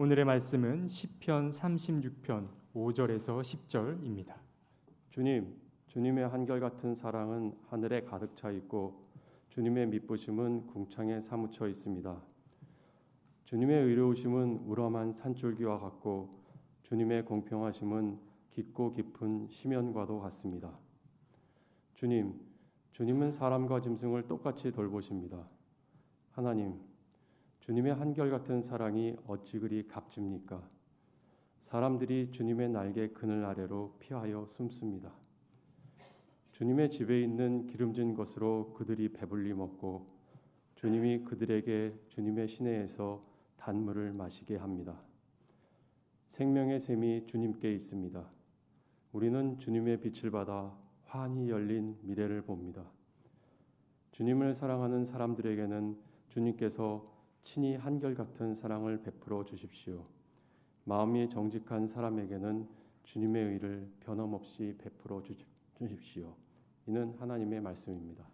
오늘의 말씀은 시편 36편 5절에서 10절입니다. 주님, 주님의 한결같은 사랑은 하늘에 가득 차 있고 주님의 미쁘심은 궁창에 사무쳐 있습니다. 주님의 의로우심은 우람한 산줄기와 같고 주님의 공평하심은 깊고 깊은 심연과도 같습니다. 주님은 사람과 짐승을 똑같이 돌보십니다. 하나님, 주님의 한결같은 사랑이 어찌 그리 값집니까? 사람들이 주님의 날개 그늘 아래로 피하여 숨습니다. 주님의 집에 있는 기름진 것으로 그들이 배불리 먹고 주님이 그들에게 주님의 시내에서 단물을 마시게 합니다. 생명의 샘이 주님께 있습니다. 우리는 주님의 빛을 받아 환히 열린 미래를 봅니다. 주님을 사랑하는 사람들에게는 주님께서 친히 한결같은 사랑을 베풀어 주십시오. 마음이 정직한 사람에게는 주님의 의를 변함없이 베풀어 주십시오. 이는 하나님의 말씀입니다.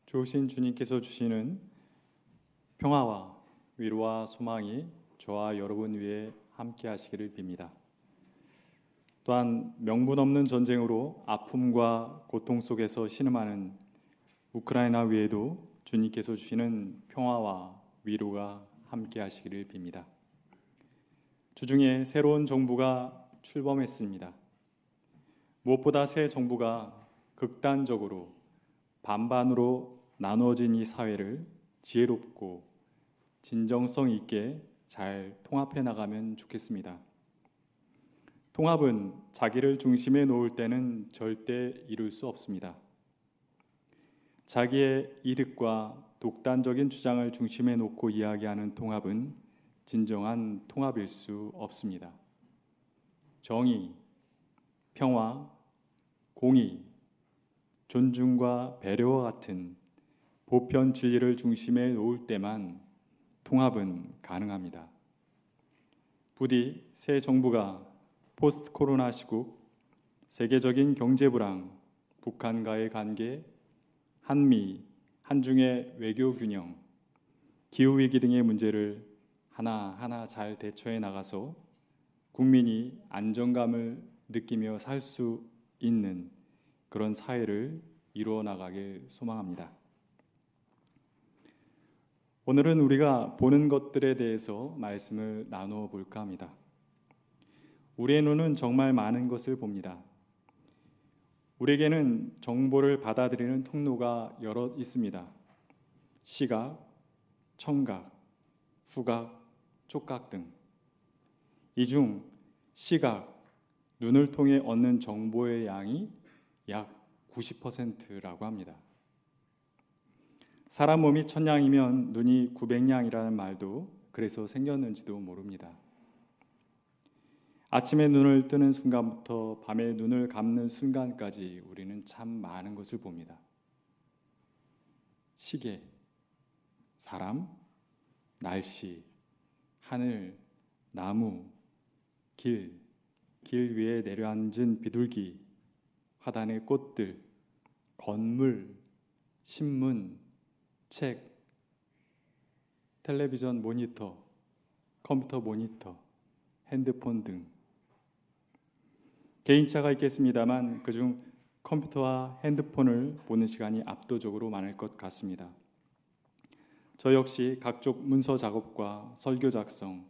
좋으신 주님께서 주시는 평화와 위로와 소망이 저와 여러분 위에 함께 하시기를 빕니다. 또한 명분 없는 전쟁으로 아픔과 고통 속에서 신음하는 우크라이나 위에도 주님께서 주시는 평화와 위로가 함께 하시기를 빕니다. 주중에 새로운 정부가 출범했습니다. 무엇보다 새 정부가 극단적으로 반반으로 나누어진 이 사회를 지혜롭고 진정성 있게 잘 통합해 나가면 좋겠습니다. 통합은 자기를 중심에 놓을 때는 절대 이룰 수 없습니다. 자기의 이득과 독단적인 주장을 중심에 놓고 이야기하는 통합은 진정한 통합일 수 없습니다. 정의, 평화, 공의, 존중과 배려와 같은 보편 진리를 중심에 놓을 때만 통합은 가능합니다. 부디 새 정부가 포스트 코로나 시국, 세계적인 경제 불황, 북한과의 관계, 한미, 한중의 외교 균형, 기후위기 등의 문제를 하나하나 잘 대처해 나가서 국민이 안정감을 느끼며 살 수 있는 그런 사회를 이루어 나가길 소망합니다. 오늘은 우리가 보는 것들에 대해서 말씀을 나누어 볼까 합니다. 우리의 눈은 정말 많은 것을 봅니다. 우리에게는 정보를 받아들이는 통로가 여럿 있습니다. 시각, 청각, 후각, 촉각 등. 이 중 시각, 눈을 통해 얻는 정보의 양이 약 90%라고 합니다. 사람 몸이 1000양이면 눈이 900양이라는 말도 그래서 생겼는지도 모릅니다. 아침에 눈을 뜨는 순간부터 밤에 눈을 감는 순간까지 우리는 참 많은 것을 봅니다. 시계, 사람, 날씨, 하늘, 나무, 길 위에 내려앉은 비둘기, 화단의 꽃들, 건물, 신문, 책, 텔레비전 모니터, 컴퓨터 모니터, 핸드폰 등. 개인차가 있겠습니다만 그중 컴퓨터와 핸드폰을 보는 시간이 압도적으로 많을 것 같습니다. 저 역시 각종 문서 작업과 설교 작성,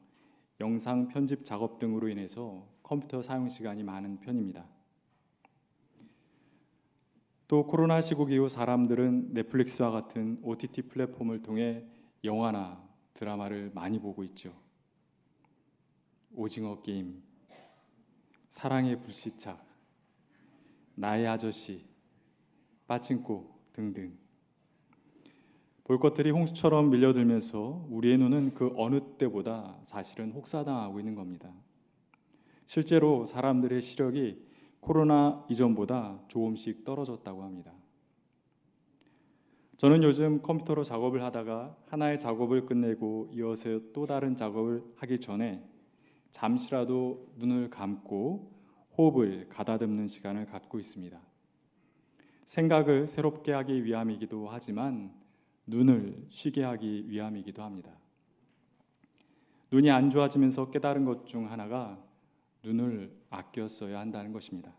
영상 편집 작업 등으로 인해서 컴퓨터 사용 시간이 많은 편입니다. 또 코로나 시국 이후 사람들은 넷플릭스와 같은 OTT 플랫폼을 통해 영화나 드라마를 많이 보고 있죠. 오징어 게임, 사랑의 불시착, 나의 아저씨, 빠찡코 등등. 볼 것들이 홍수처럼 밀려들면서 우리의 눈은 그 어느 때보다 사실은 혹사당하고 있는 겁니다. 실제로 사람들의 시력이 코로나 이전보다 조금씩 떨어졌다고 합니다. 저는 요즘 컴퓨터로 작업을 하다가 하나의 작업을 끝내고 이어서 또 다른 작업을 하기 전에 잠시라도 눈을 감고 호흡을 가다듬는 시간을 갖고 있습니다. 생각을 새롭게 하기 위함이기도 하지만 눈을 쉬게 하기 위함이기도 합니다. 눈이 안 좋아지면서 깨달은 것 중 하나가 눈을 아껴 써야 한다는 것입니다.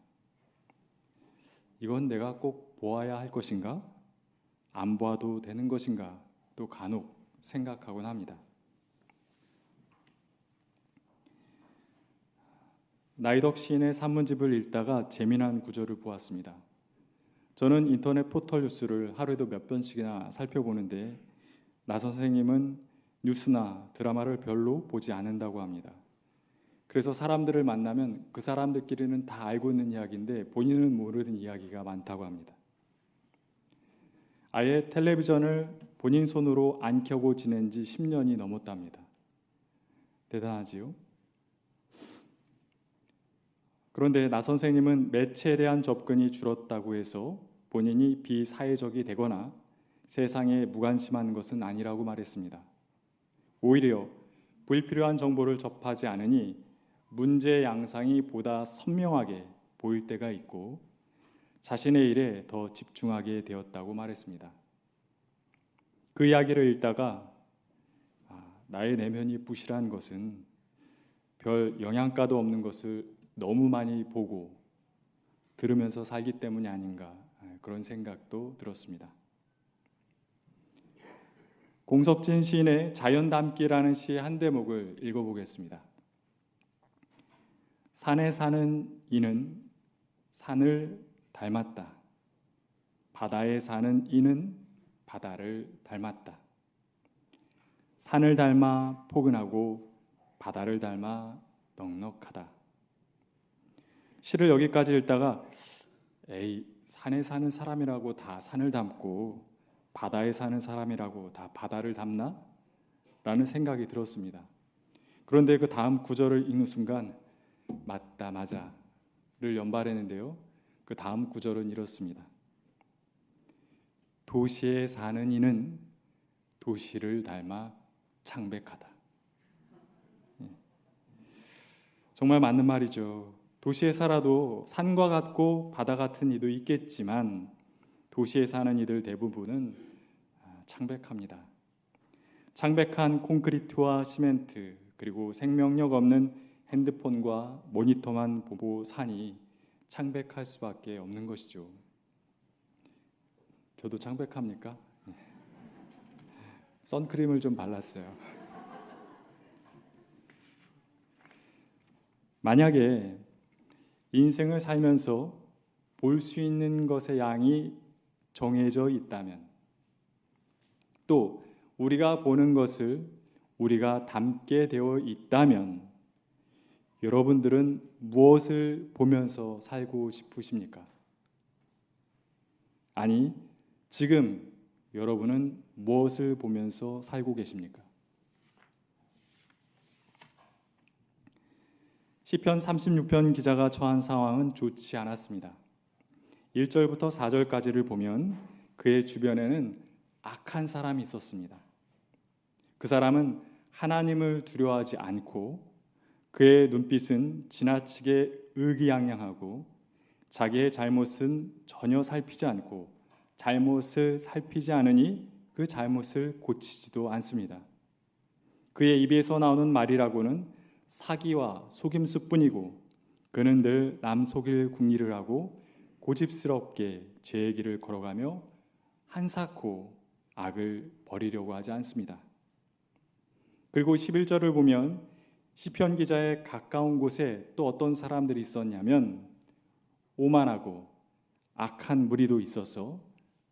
이건 내가 꼭 보아야 할 것인가? 안 보아도 되는 것인가? 또 간혹 생각하곤 합니다. 나이덕 시인의 산문집을 읽다가 재미난 구절을 보았습니다. 저는 인터넷 포털 뉴스를 하루에도 몇 번씩이나 살펴보는데 나 선생님은 뉴스나 드라마를 별로 보지 않는다고 합니다. 그래서 사람들을 만나면 그 사람들끼리는 다 알고 있는 이야기인데 본인은 모르는 이야기가 많다고 합니다. 아예 텔레비전을 본인 손으로 안 켜고 지낸 지 10년이 넘었답니다. 대단하지요? 그런데 나 선생님은 매체에 대한 접근이 줄었다고 해서 본인이 비사회적이 되거나 세상에 무관심한 것은 아니라고 말했습니다. 오히려 불필요한 정보를 접하지 않으니 문제의 양상이 보다 선명하게 보일 때가 있고 자신의 일에 더 집중하게 되었다고 말했습니다. 그 이야기를 읽다가 나의 내면이 부실한 것은 별 영양가도 없는 것을 너무 많이 보고 들으면서 살기 때문이 아닌가 그런 생각도 들었습니다. 공석진 시인의 자연 닮기라는 시의 한 대목을 읽어보겠습니다. 산에 사는 이는 산을 닮았다. 바다에 사는 이는 바다를 닮았다. 산을 닮아 포근하고 바다를 닮아 넉넉하다. 시를 여기까지 읽다가 산에 사는 사람이라고 다 산을 닮고 바다에 사는 사람이라고 다 바다를 닮나? 라는 생각이 들었습니다. 그런데 그 다음 구절을 읽는 순간 맞다 맞아를 연발했는데요. 그 다음 구절은 이렇습니다. 도시에 사는 이는 도시를 닮아 창백하다. 정말 맞는 말이죠. 도시에 살아도 산과 같고 바다 같은 이도 있겠지만 도시에 사는 이들 대부분은 창백합니다. 창백한 콘크리트와 시멘트 그리고 생명력 없는 핸드폰과 모니터만 보고 사니 창백할 수밖에 없는 것이죠. 저도 창백합니까? 선크림을 좀 발랐어요. 만약에 인생을 살면서 볼 수 있는 것의 양이 정해져 있다면 또 우리가 보는 것을 우리가 담게 되어 있다면 여러분들은 무엇을 보면서 살고 싶으십니까? 아니, 지금 여러분은 무엇을 보면서 살고 계십니까? 시편 36편 기자가 처한 상황은 좋지 않았습니다. 1절부터 4절까지를 보면 그의 주변에는 악한 사람이 있었습니다. 그 사람은 하나님을 두려워하지 않고 그의 눈빛은 지나치게 의기양양하고 자기의 잘못은 전혀 살피지 않고 잘못을 살피지 않으니 그 잘못을 고치지도 않습니다. 그의 입에서 나오는 말이라고는 사기와 속임수뿐이고 그는 늘 남 속일 궁리를 하고 고집스럽게 죄의 길을 걸어가며 한사코 악을 버리려고 하지 않습니다. 그리고 11절을 보면 시편 기자의 가까운 곳에 또 어떤 사람들이 있었냐면 오만하고 악한 무리도 있어서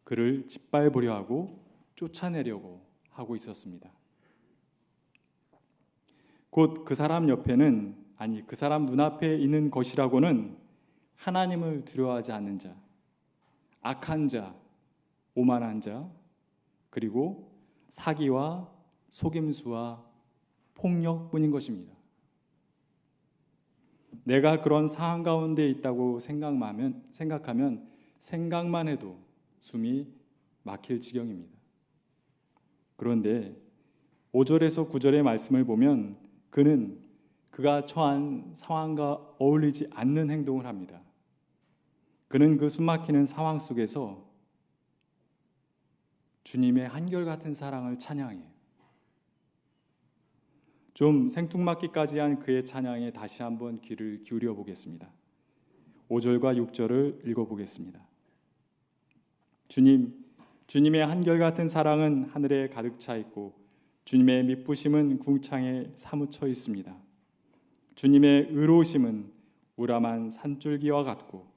그를 짓밟으려 하고 쫓아내려고 하고 있었습니다. 곧 그 사람 옆에는 그 사람 눈앞에 있는 것이라고는 하나님을 두려워하지 않는 자, 악한 자, 오만한 자, 그리고 사기와 속임수와 폭력뿐인 것입니다. 내가 그런 상황 가운데 있다고 생각하면 생각만 해도 숨이 막힐 지경입니다. 그런데 5절에서 9절의 말씀을 보면 그는 그가 처한 상황과 어울리지 않는 행동을 합니다. 그는 그 숨막히는 상황 속에서 주님의 한결같은 사랑을 찬양해요. 좀 생뚱맞기까지 한 그의 찬양에 다시 한번 귀를 기울여 보겠습니다. 5절과 6절을 읽어보겠습니다. 주님의 한결같은 사랑은 하늘에 가득 차 있고 주님의 미쁘심은 궁창에 사무쳐 있습니다. 주님의 의로우심은 우람한 산줄기와 같고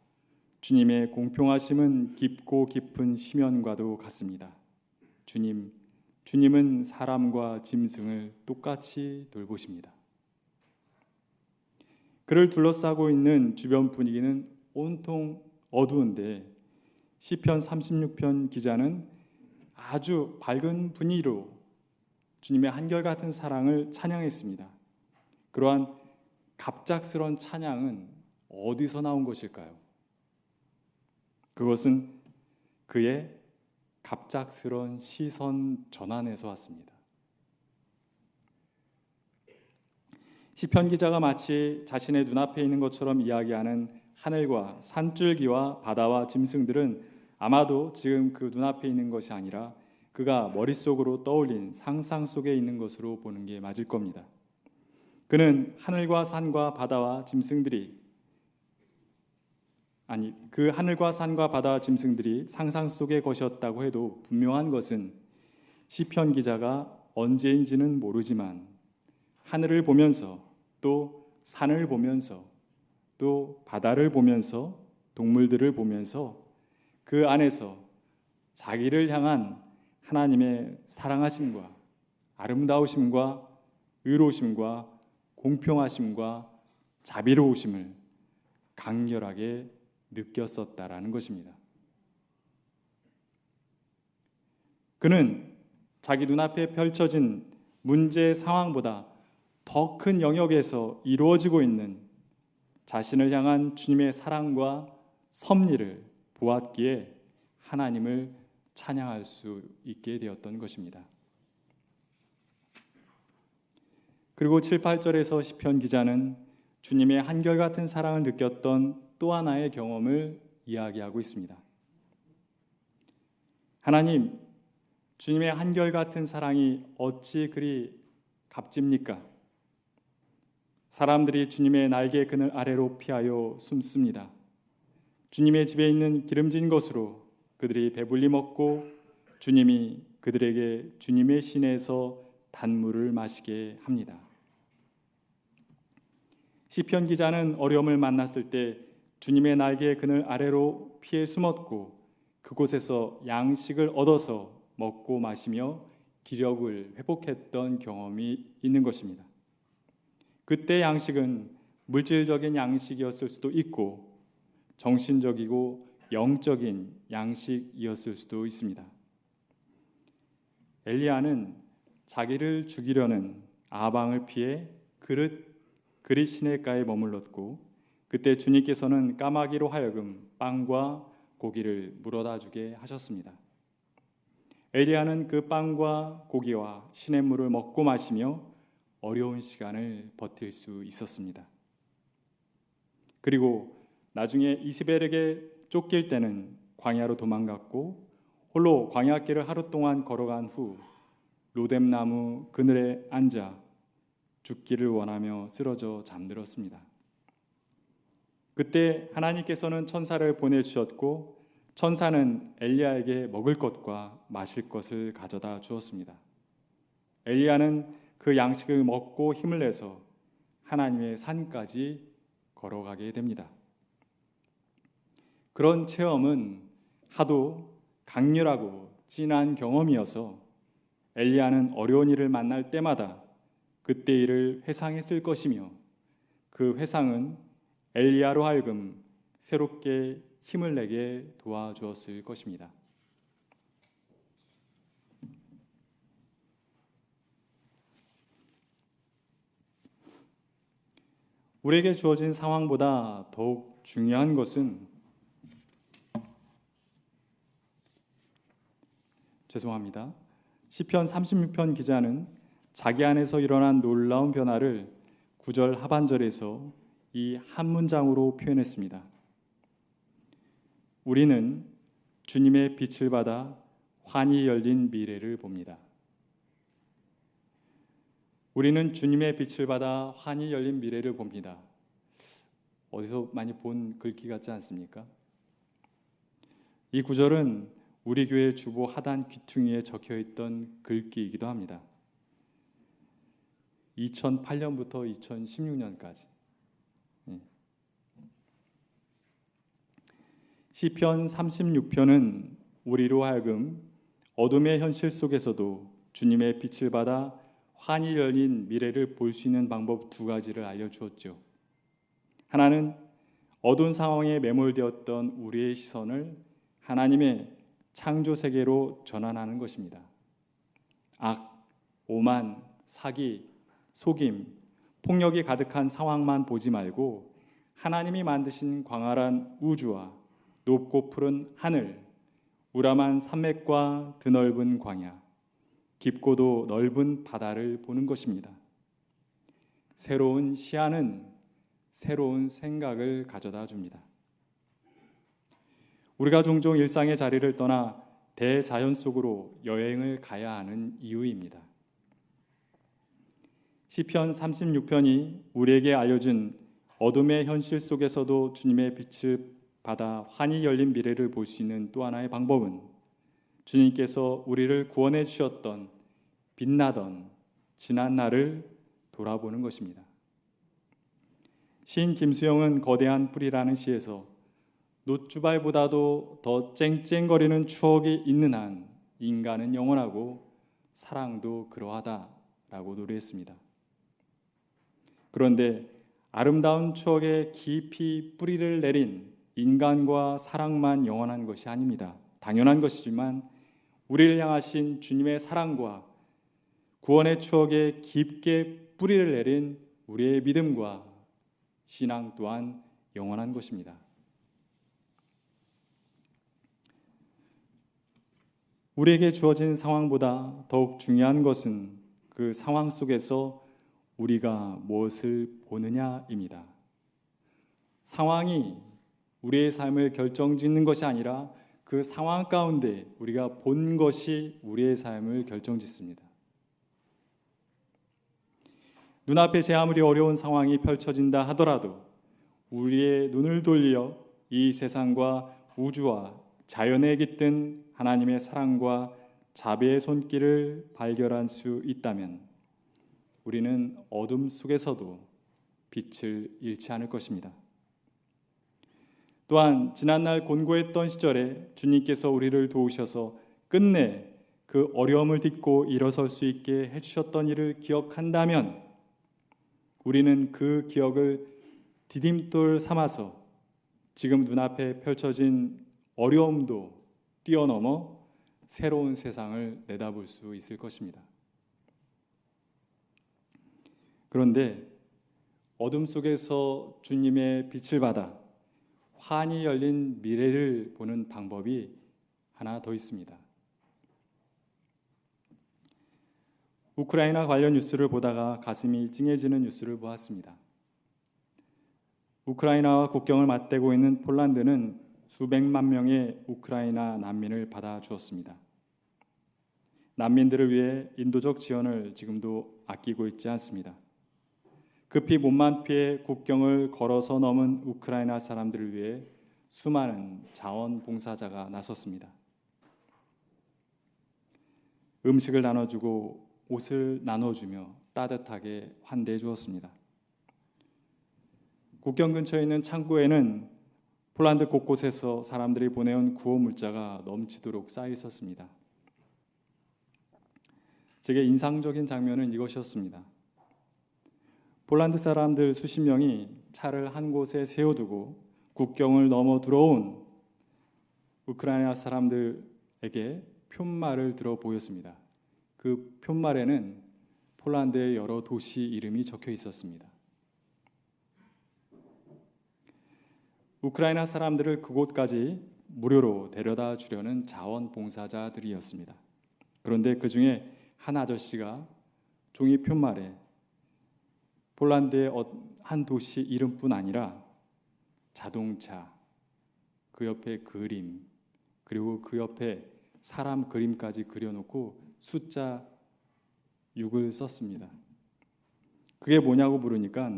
주님의 공평하심은 깊고 깊은 심연과도 같습니다. 주님은 사람과 짐승을 똑같이 돌보십니다. 그를 둘러싸고 있는 주변 분위기는 온통 어두운데 시편 36편 기자는 아주 밝은 분위기로 주님의 한결같은 사랑을 찬양했습니다. 그러한 갑작스러운 찬양은 어디서 나온 것일까요? 그것은 그의 갑작스러운 시선 전환에서 왔습니다. 시편 기자가 마치 자신의 눈앞에 있는 것처럼 이야기하는 하늘과 산줄기와 바다와 짐승들은 아마도 지금 그 눈앞에 있는 것이 아니라 그가 머릿속으로 떠올린 상상 속에 있는 것으로 보는 게 맞을 겁니다. 그는 하늘과 산과 바다와 짐승들이 그 하늘과 산과 바다와 짐승들이 상상 속의 것이었다고 해도 분명한 것은 시편 기자가 언제인지는 모르지만 하늘을 보면서 또 산을 보면서 또 바다를 보면서 동물들을 보면서 그 안에서 자기를 향한 하나님의 사랑하심과 아름다우심과 의로우심과 공평하심과 자비로우심을 강렬하게 느꼈었다라는 것입니다. 그는 자기 눈앞에 펼쳐진 문제 상황보다 더 큰 영역에서 이루어지고 있는 자신을 향한 주님의 사랑과 섭리를 보았기에 하나님을 찬양할 수 있게 되었던 것입니다. 그리고 7, 8절에서 시편 기자는 주님의 한결같은 사랑을 느꼈던 또 하나의 경험을 이야기하고 있습니다. 하나님, 주님의 한결같은 사랑이 어찌 그리 값집니까? 사람들이 주님의 날개 그늘 아래로 피하여 숨습니다. 주님의 집에 있는 기름진 것으로 그들이 배불리 먹고 주님이 그들에게 주님의 시내에서 단물을 마시게 합니다. 시편 기자는 어려움을 만났을 때 주님의 날개의 그늘 아래로 피해 숨었고 그곳에서 양식을 얻어서 먹고 마시며 기력을 회복했던 경험이 있는 것입니다. 그때 양식은 물질적인 양식이었을 수도 있고 정신적이고 영적인 양식이었을 수도 있습니다. 엘리야는 자기를 죽이려는 아방을 피해 그릿 시내가에 머물렀고 그때 주님께서는 까마귀로 하여금 빵과 고기를 물어다 주게 하셨습니다. 엘리야는 그 빵과 고기와 시냇물을 먹고 마시며 어려운 시간을 버틸 수 있었습니다. 그리고 나중에 이스벨에게 쫓길 때는 광야로 도망갔고 홀로 광야길을 하루 동안 걸어간 후 로뎀나무 그늘에 앉아 죽기를 원하며 쓰러져 잠들었습니다. 그때 하나님께서는 천사를 보내주셨고 천사는 엘리야에게 먹을 것과 마실 것을 가져다 주었습니다. 엘리야는 그 양식을 먹고 힘을 내서 하나님의 산까지 걸어가게 됩니다. 그런 체험은 하도 강렬하고 진한 경험이어서 엘리야는 어려운 일을 만날 때마다 그때 일을 회상했을 것이며 그 회상은 엘리야로 하여금 새롭게 힘을 내게 도와주었을 것입니다. 우리에게 주어진 상황보다 더욱 중요한 것은 시편 36편 기자는 자기 안에서 일어난 놀라운 변화를 9절 하반절에서 이 한 문장으로 표현했습니다. 우리는 주님의 빛을 받아 환히 열린 미래를 봅니다. 우리는 주님의 빛을 받아 환히 열린 미래를 봅니다. 어디서 많이 본 글귀 같지 않습니까? 이 구절은 우리 교회 주보 하단 귀퉁이에 적혀있던 글귀이기도 합니다. 2008년부터 2016년까지. 시편 36편은 우리로 하여금 어둠의 현실 속에서도 주님의 빛을 받아 환히 열린 미래를 볼 수 있는 방법 두 가지를 알려주었죠. 하나는 어두운 상황에 매몰되었던 우리의 시선을 하나님의 창조 세계로 전환하는 것입니다. 악, 오만, 사기, 속임, 폭력이 가득한 상황만 보지 말고 하나님이 만드신 광활한 우주와 높고 푸른 하늘, 우람한 산맥과 드넓은 광야, 깊고도 넓은 바다를 보는 것입니다. 새로운 시야는 새로운 생각을 가져다 줍니다. 우리가 종종 일상의 자리를 떠나 대자연 속으로 여행을 가야 하는 이유입니다. 시편 36편이 우리에게 알려준 어둠의 현실 속에서도 주님의 빛을 받아 환히 열린 미래를 볼 수 있는 또 하나의 방법은 주님께서 우리를 구원해 주셨던 빛나던 지난 날을 돌아보는 것입니다. 시인 김수영은 거대한 뿌리라는 시에서 놋주발보다도 더 쨍쨍거리는 추억이 있는 한 인간은 영원하고 사랑도 그러하다라고 노래했습니다. 그런데 아름다운 추억에 깊이 뿌리를 내린 인간과 사랑만 영원한 것이 아닙니다. 당연한 것이지만 우리를 향하신 주님의 사랑과 구원의 추억에 깊게 뿌리를 내린 우리의 믿음과 신앙 또한 영원한 것입니다. 우리에게 주어진 상황보다 더욱 중요한 것은 그 상황 속에서 우리가 무엇을 보느냐입니다. 상황이 우리의 삶을 결정짓는 것이 아니라 그 상황 가운데 우리가 본 것이 우리의 삶을 결정짓습니다. 눈앞에 아무리 어려운 상황이 펼쳐진다 하더라도 우리의 눈을 돌려 이 세상과 우주와 자연에 깃든 하나님의 사랑과 자비의 손길을 발견할 수 있다면 우리는 어둠 속에서도 빛을 잃지 않을 것입니다. 또한 지난날 곤고했던 시절에 주님께서 우리를 도우셔서 끝내 그 어려움을 딛고 일어설 수 있게 해주셨던 일을 기억한다면 우리는 그 기억을 디딤돌 삼아서 지금 눈앞에 펼쳐진 어려움도 뛰어넘어 새로운 세상을 내다볼 수 있을 것입니다. 그런데 어둠 속에서 주님의 빛을 받아 환히 열린 미래를 보는 방법이 하나 더 있습니다. 우크라이나 관련 뉴스를 보다가 가슴이 찡해지는 뉴스를 보았습니다. 우크라이나와 국경을 맞대고 있는 폴란드는 수백만 명의 우크라이나 난민을 받아주었습니다. 난민들을 위해 인도적 지원을 지금도 아끼고 있지 않습니다. 급히 몸만 피해 국경을 걸어서 넘은 우크라이나 사람들을 위해 수많은 자원봉사자가 나섰습니다. 음식을 나눠주고 옷을 나눠주며 따뜻하게 환대해 주었습니다. 국경 근처에 있는 창고에는 폴란드 곳곳에서 사람들이 보내온 구호 물자가 넘치도록 쌓여 있었습니다. 제게 인상적인 장면은 이것이었습니다. 폴란드 사람들 수십 명이 차를 한 곳에 세워두고 국경을 넘어 들어온 우크라이나 사람들에게 푯말을 들어 보였습니다. 그 푯말에는 폴란드의 여러 도시 이름이 적혀 있었습니다. 우크라이나 사람들을 그곳까지 무료로 데려다 주려는 자원봉사자들이었습니다. 그런데 그 중에 한 아저씨가 종이 푯말에 폴란드의 한 도시 이름뿐 아니라 자동차, 그 옆에 그림, 그리고 그 옆에 사람 그림까지 그려놓고 숫자 6을 썼습니다. 그게 뭐냐고 물으니까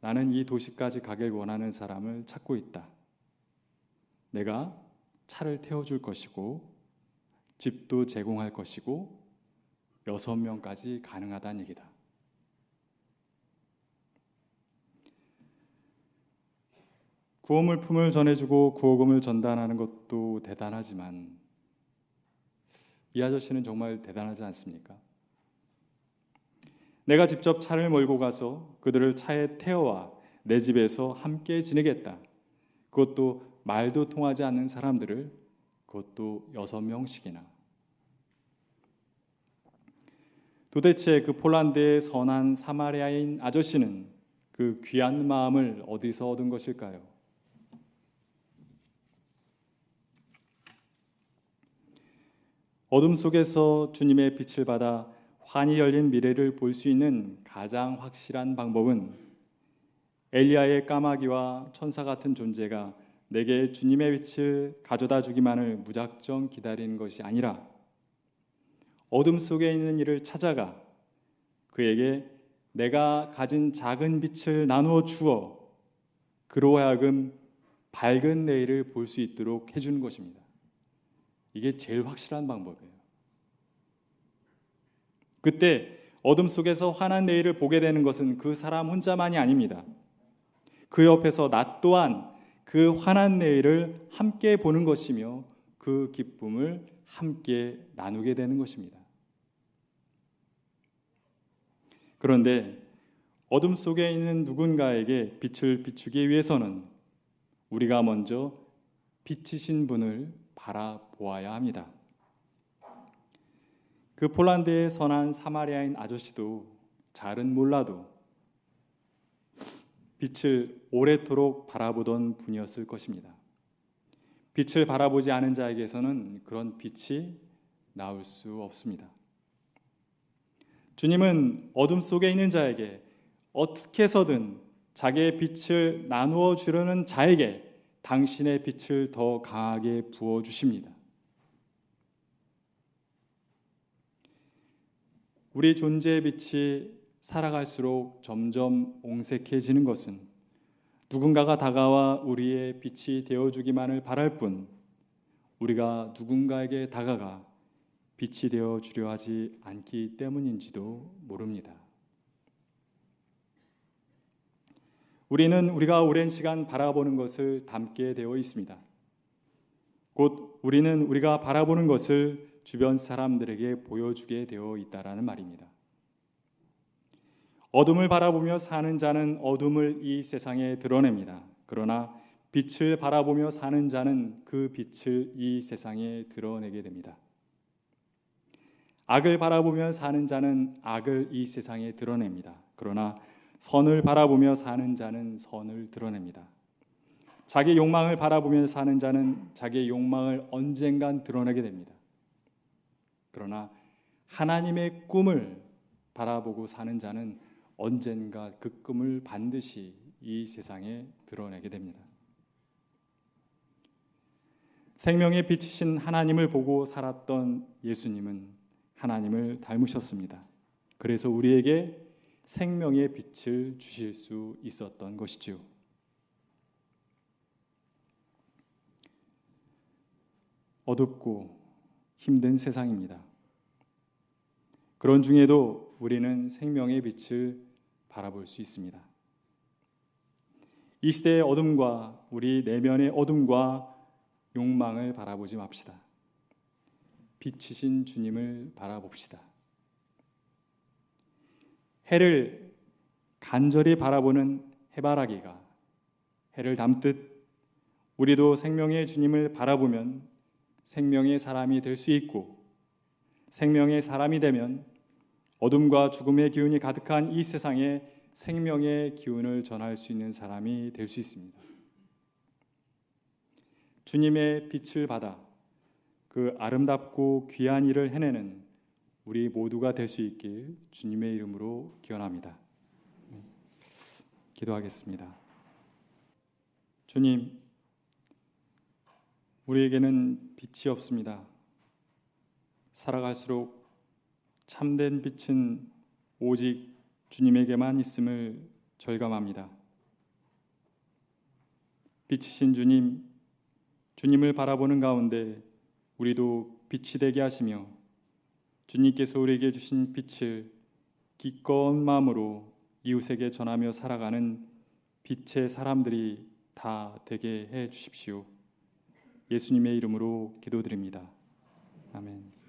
나는 이 도시까지 가길 원하는 사람을 찾고 있다. 내가 차를 태워줄 것이고 집도 제공할 것이고 6명까지 가능하다는 얘기다. 구호물품을 전해주고 구호금을 전달하는 것도 대단하지만 이 아저씨는 정말 대단하지 않습니까? 내가 직접 차를 몰고 가서 그들을 차에 태워와 내 집에서 함께 지내겠다. 그것도 말도 통하지 않는 사람들을, 그것도 6명씩이나. 도대체 그 폴란드의 선한 사마리아인 아저씨는 그 귀한 마음을 어디서 얻은 것일까요? 어둠 속에서 주님의 빛을 받아 환히 열린 미래를 볼 수 있는 가장 확실한 방법은 엘리야의 까마귀와 천사 같은 존재가 내게 주님의 빛을 가져다 주기만을 무작정 기다리는 것이 아니라 어둠 속에 있는 이를 찾아가 그에게 내가 가진 작은 빛을 나누어 주어 그로 하여금 밝은 내일을 볼 수 있도록 해주는 것입니다. 이게 제일 확실한 방법이에요. 그때 어둠 속에서 환한 내일을 보게 되는 것은 그 사람 혼자만이 아닙니다. 그 옆에서 나 또한 그 환한 내일을 함께 보는 것이며 그 기쁨을 함께 나누게 되는 것입니다. 그런데 어둠 속에 있는 누군가에게 빛을 비추기 위해서는 우리가 먼저 빛이신 분을 바라보아야 합니다. 그 폴란드의 선한 사마리아인 아저씨도 잘은 몰라도 빛을 오래도록 바라보던 분이었을 것입니다. 빛을 바라보지 않은 자에게서는 그런 빛이 나올 수 없습니다. 주님은 어둠 속에 있는 자에게 어떻게 해서든 자기의 빛을 나누어 주려는 자에게 당신의 빛을 더 강하게 부어 주십니다. 우리 존재의 빛이 살아갈수록 점점 옹색해지는 것은 누군가가 다가와 우리의 빛이 되어주기만을 바랄 뿐 우리가 누군가에게 다가가 빛이 되어주려 하지 않기 때문인지도 모릅니다. 우리는 우리가 오랜 시간 바라보는 것을 닮게 되어 있습니다. 곧 우리는 우리가 바라보는 것을 주변 사람들에게 보여주게 되어 있다라는 말입니다. 어둠을 바라보며 사는 자는 어둠을 이 세상에 드러냅니다. 그러나 빛을 바라보며 사는 자는 그 빛을 이 세상에 드러내게 됩니다. 악을 바라보며 사는 자는 악을 이 세상에 드러냅니다. 그러나 선을 바라보며 사는 자는 선을 드러냅니다. 자기 욕망을 바라보며 사는 자는 자기의 욕망을 언젠간 드러내게 됩니다. 그러나 하나님의 꿈을 바라보고 사는 자는 언젠가 그 꿈을 반드시 이 세상에 드러내게 됩니다. 생명의 빛이신 하나님을 보고 살았던 예수님은 하나님을 닮으셨습니다. 그래서 우리에게 생명의 빛을 주실 수 있었던 것이죠. 어둡고 힘든 세상입니다. 그런 중에도 우리는 생명의 빛을 바라볼 수 있습니다. 이 시대의 어둠과 우리 내면의 어둠과 욕망을 바라보지 맙시다. 빛이신 주님을 바라봅시다. 해를 간절히 바라보는 해바라기가 해를 담듯 우리도 생명의 주님을 바라보면 생명의 사람이 될 수 있고 생명의 사람이 되면 어둠과 죽음의 기운이 가득한 이 세상에 생명의 기운을 전할 수 있는 사람이 될 수 있습니다. 주님의 빛을 받아 그 아름답고 귀한 일을 해내는 우리 모두가 될 수 있길 주님의 이름으로 기원합니다. 기도하겠습니다. 주님, 우리에게는 빛이 없습니다. 살아갈수록 참된 빛은 오직 주님에게만 있음을 절감합니다. 빛이신 주님, 주님을 바라보는 가운데 우리도 빛이 되게 하시며 주님께서 우리에게 주신 빛을 기꺼운 마음으로 이웃에게 전하며 살아가는 빛의 사람들이 다 되게 해 주십시오. 예수님의 이름으로 기도드립니다. 아멘.